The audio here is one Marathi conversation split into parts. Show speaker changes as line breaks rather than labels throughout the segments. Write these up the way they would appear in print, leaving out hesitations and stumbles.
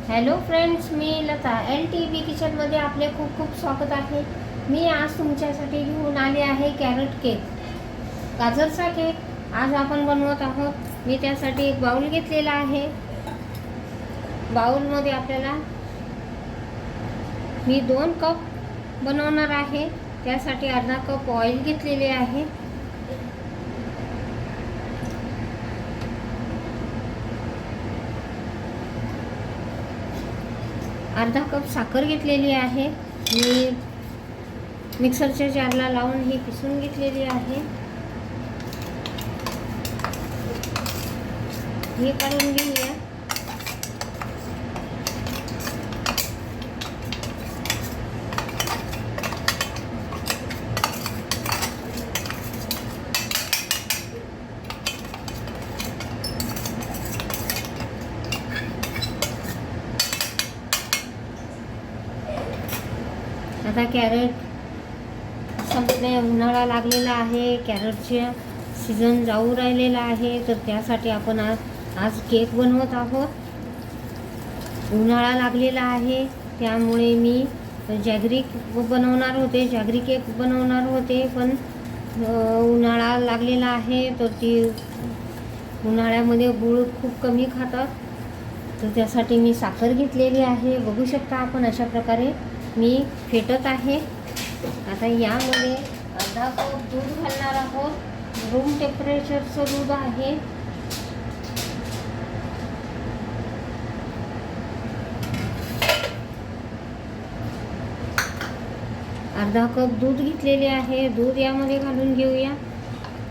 हॅलो फ्रेंड्स, मी लता LTV किचनमध्ये आपले खूप खूप स्वागत आहे. मी आज तुमच्यासाठी घेऊन आले आहे कॅरट केक, गाजरचा केक आज आपण बनवत आहोत. मी त्यासाठी एक बाउल घेतलेला आहे. बाउलमध्ये आपल्याला मी 2 कप बनवणार आहे. त्यासाठी अर्धा कप ऑइल घेतलेले आहे. अर्धा कप साखर घेतलेली आहे. मी मिक्सरच्या जारला लावून ही पिसून घेतलेली आहे. हे काढून घेऊया. आता कॅरेट संपणे, उन्हाळा लागलेला आहे, कॅरेटचे सीझन जाऊ राहिलेला आहे, तर त्यासाठी आपण आज केक बनवत आहोत. उन्हाळा लागलेला आहे त्यामुळे मी जॅगरी केक बनवणार होते, पण उन्हाळा लागलेला आहे तर ती उन्हाळ्यामध्ये गूळ खूप कमी खातात, तर त्यासाठी मी साखर घेतलेली आहे. बघू शकता आपण अशा प्रकारे मी फेटत आहे. आता यामध्ये अर्धा कप दूध घालणार आहोत. रूम टेम्परेचरचं दूध आहे. अर्धा कप दूध घेतलेले आहे. दूध यामध्ये घालून घेऊया.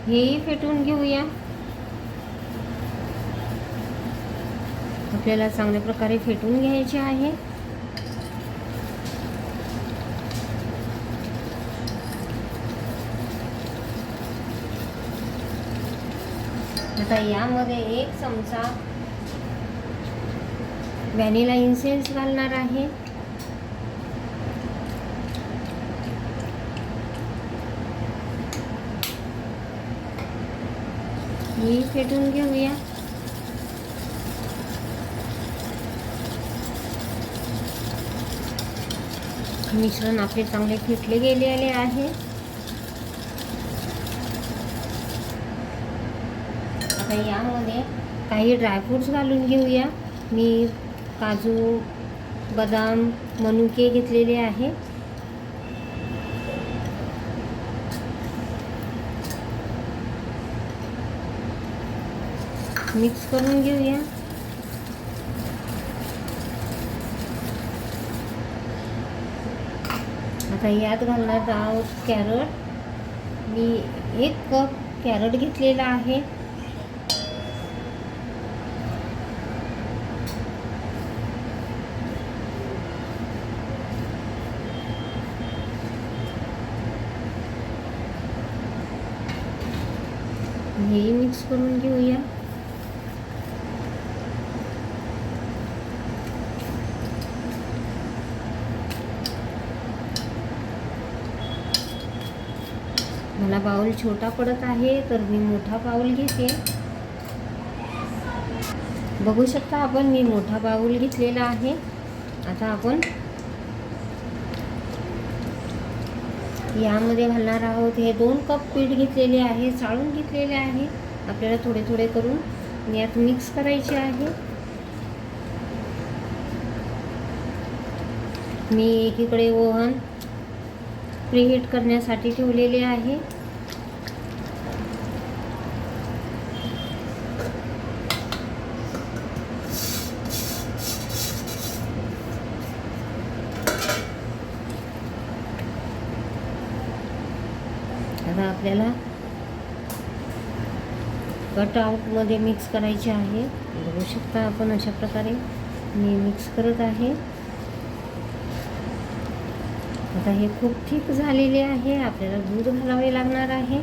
हेही फेटून घेऊया. आपल्याला चांगल्या प्रकारे फेटून घ्यायचे आहे. आता यामध्ये 1 चमचा व्हॅनिला इन्सेन्स घालणार आहे. ही फेटून घेऊया. मिश्रण आपले चांगले फेटले गेलेले आहे. आता यामध्ये काही ड्रायफ्रूट्स घालून घेऊया. मी काजू, बदाम, मनुके घेतलेले आहे. मिक्स करून घेऊया. आता यात घालणार आहोत कॅरट. मी 1 कप कॅरट घेतलेला आहे. हे मिक्स करून घेऊया. मला बाउल छोटा पडत आहे तर मी मोठा बाउल घेते. बघू शकता आपण मी मोठा बाउल घेतलेला आहे. आता आपण यामध्ये घालणार आहोत. हे 2 कप पीठ घेतलेले आहे, चाळून घेतलेले आहे. आपल्याला थोडे थोडे करून यात मिक्स करायचे आहे. मी एकीकडे ओव्हन प्रीहीट करण्यासाठी ठेवलेले आहे. आता आपल्याला कट आउटमध्ये मिक्स करायचे आहे. बघू शकता आपण अशा प्रकारे मी मिक्स करत आहे. आता हे खूप थिक झालेले आहे. आपल्याला दूध घालावे लागणार आहे.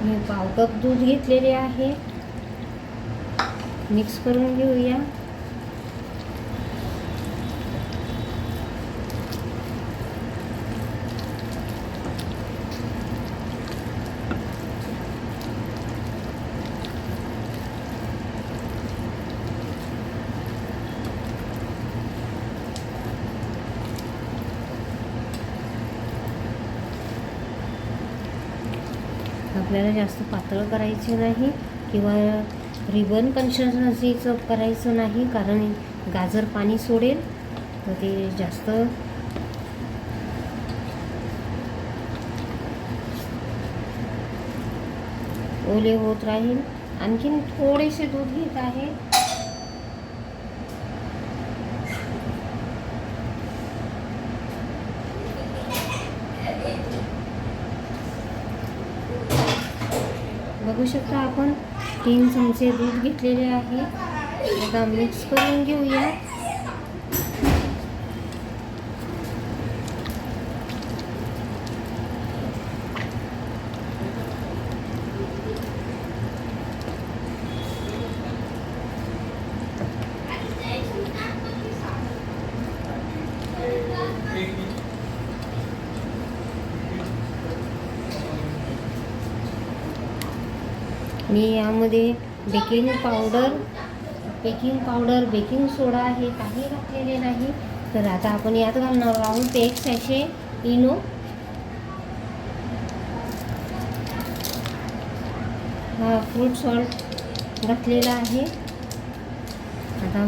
मी पाव कप दूध घेतलेले आहे. मिक्स करून घेऊया. आपल्याला जास्त पातळ करायचे नाही किंवा रिबन कन्सिस्टन्सीचं करायचं नाही, कारण गाजर पाणी सोडेल तर ते जास्त ओले होत राहील. आणखीन थोडेसे दूध घेत आहे. बघू शकता आपण 3 चमचे दूध घेतलेले आहे. आता मिक्स करून घेऊया. मी यामध्ये बेकिंग पावडर बेकिंग सोडा हे काही घातलेले नाही. तर आता आपण यात घालणार आहोत 1 सॅशे इनो. हा फ्रूट सॉल्ट घातलेला आहे. आता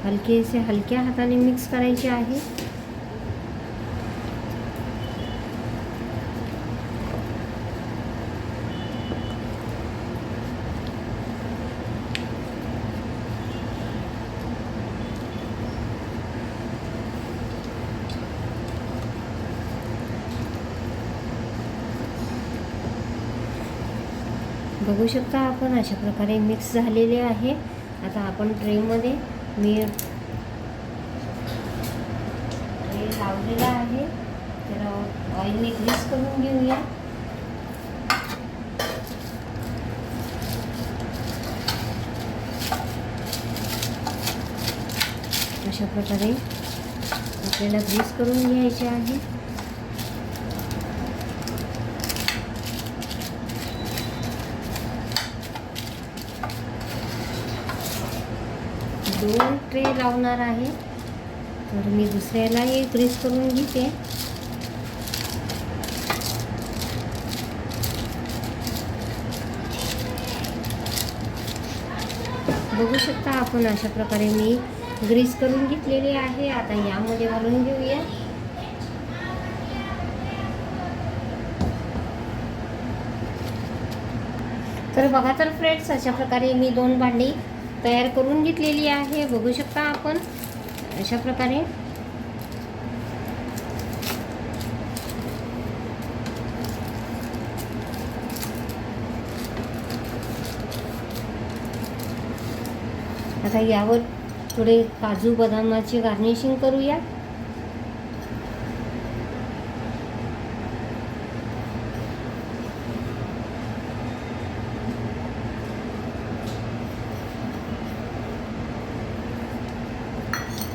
हलक्या हाताने मिक्स करायचे आहे. बघू शकता आपण अशा प्रकारे मिक्स झालेले आहे. आता आपण ट्रेमध्ये मी ट्रे लावलेला आहे. तर ऑइलने ग्रीस करून घेऊया. अशा प्रकारे आपल्याला ग्रीस करून घ्यायचे आहे. दोन ट्रे लावणार आहे. तर मी दुसऱ्यालाही ग्रीस करून घेते. बघू शकता आपण अशा प्रकारे मी ग्रीस करून घेतलेली आहे. आता यामध्ये घालून घेऊया. तर बघा तर फ्रेंड्स, अशा प्रकारे मी 2 भांडी तयार करून घेतलेली आहे. बघू शकता आपण अशा प्रकारे. आता यावर थोडे काजू बदामाची गार्निशिंग करूया.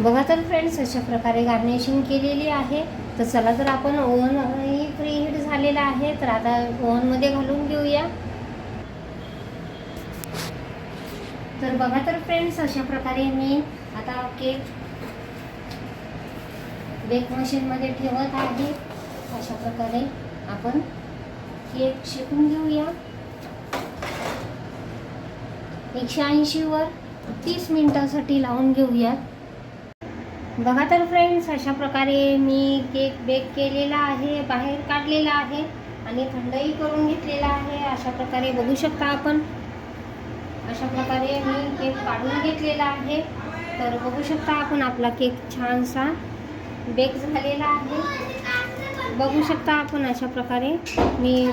बघा तर फ्रेंड्स, अशा प्रकारे गार्निशिंग केलेली आहे. तर चला, तर आपण ओव्हनही प्रीहीट झालेला आहे. तर आता ओव्हनमध्ये घालून घेऊया. तर बघा तर फ्रेंड्स, अशा प्रकारे मी आता केक बेक मशीनमध्ये ठेवत आहे. अशा प्रकारे आपण केक शेकून घेऊया. 180 वर 30 मिनिटांसाठी लावून घेऊया. बघा तर फ्रेंड्स, अशा प्रकारे मी केक बेक केलेला आहे, बाहेर काढलेला आहे आणि थंडही करून घेतलेला आहे. अशा प्रकारे बघू शकता आपण. अशा प्रकारे मी केक काढून घेतलेला आहे. तर बघू शकता आपण आपला केक छानसा बेक झालेला आहे. बघू शकता आपण अशा प्रकारे मी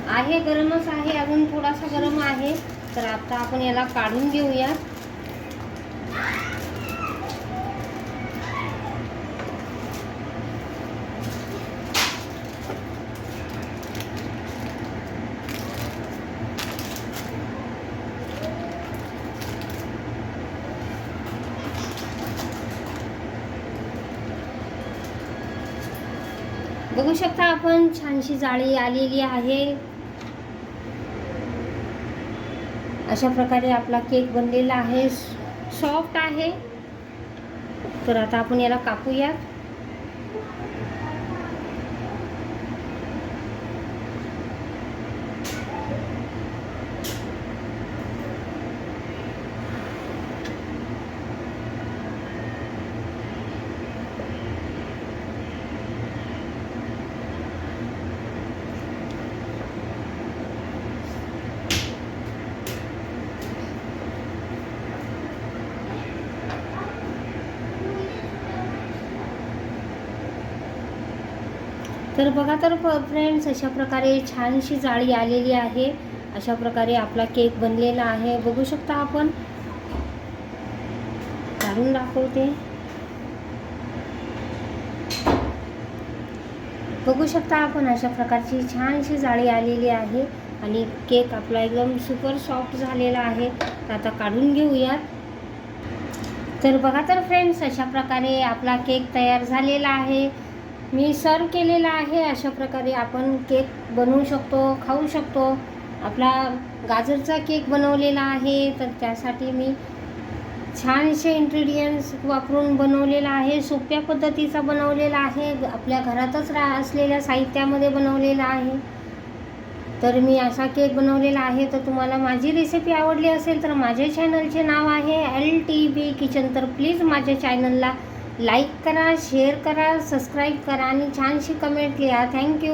आहे, गरमच आहे, अजून थोडासा गरम आहे. तर आता आपण याला काढून घेऊया. बघू शकता आपण छानशी जाळी आलेली आहे. अशा प्रकारे आपला केक बनलेला आहे, सॉफ्ट आहे. तर आता आपण याला कापूयात. तर बघा तर फ्रेंड्स, अशा प्रकारे छानशी जाळी आलेली आहे. अशा प्रकारे आपला केक बनलेला आहे. बघू शकता आपण, काढून दाखवते. बघू शकता आपण अशा प्रकारची छानशी जाळी आलेली आहे आणि केक आपला एकदम सुपर सॉफ्ट झालेला आहे. तर आता काढून घेऊयात. तर बघा तर फ्रेंड्स, अशा प्रकारे आपला केक तयार झालेला आहे. मी सर्व केलेला आहे. अशा प्रकारे आपण केक बनवू शकतो, खाऊ शकतो. आपला गाजरचा केक बनवलेला आहे. तर त्यासाठी मी छानसे इन्ग्रेडियंट्स वापरून बनवलेला आहे. सोप्या पद्धतीचा बनवलेला आहे. आपल्या घरातच असलेल्या साहित्यामध्ये बनवलेला आहे. तर मी असा केक बनवलेला आहे. तर तुम्हाला माझी रेसिपी आवडली असेल तर माझ्या चॅनलचे नाव आहे LTB किचन. तर प्लीज माझ्या चॅनलला लाईक करा, शेअर करा, सबस्क्राईब करा आणि छानशी कमेंट लिहा. थँक्यू.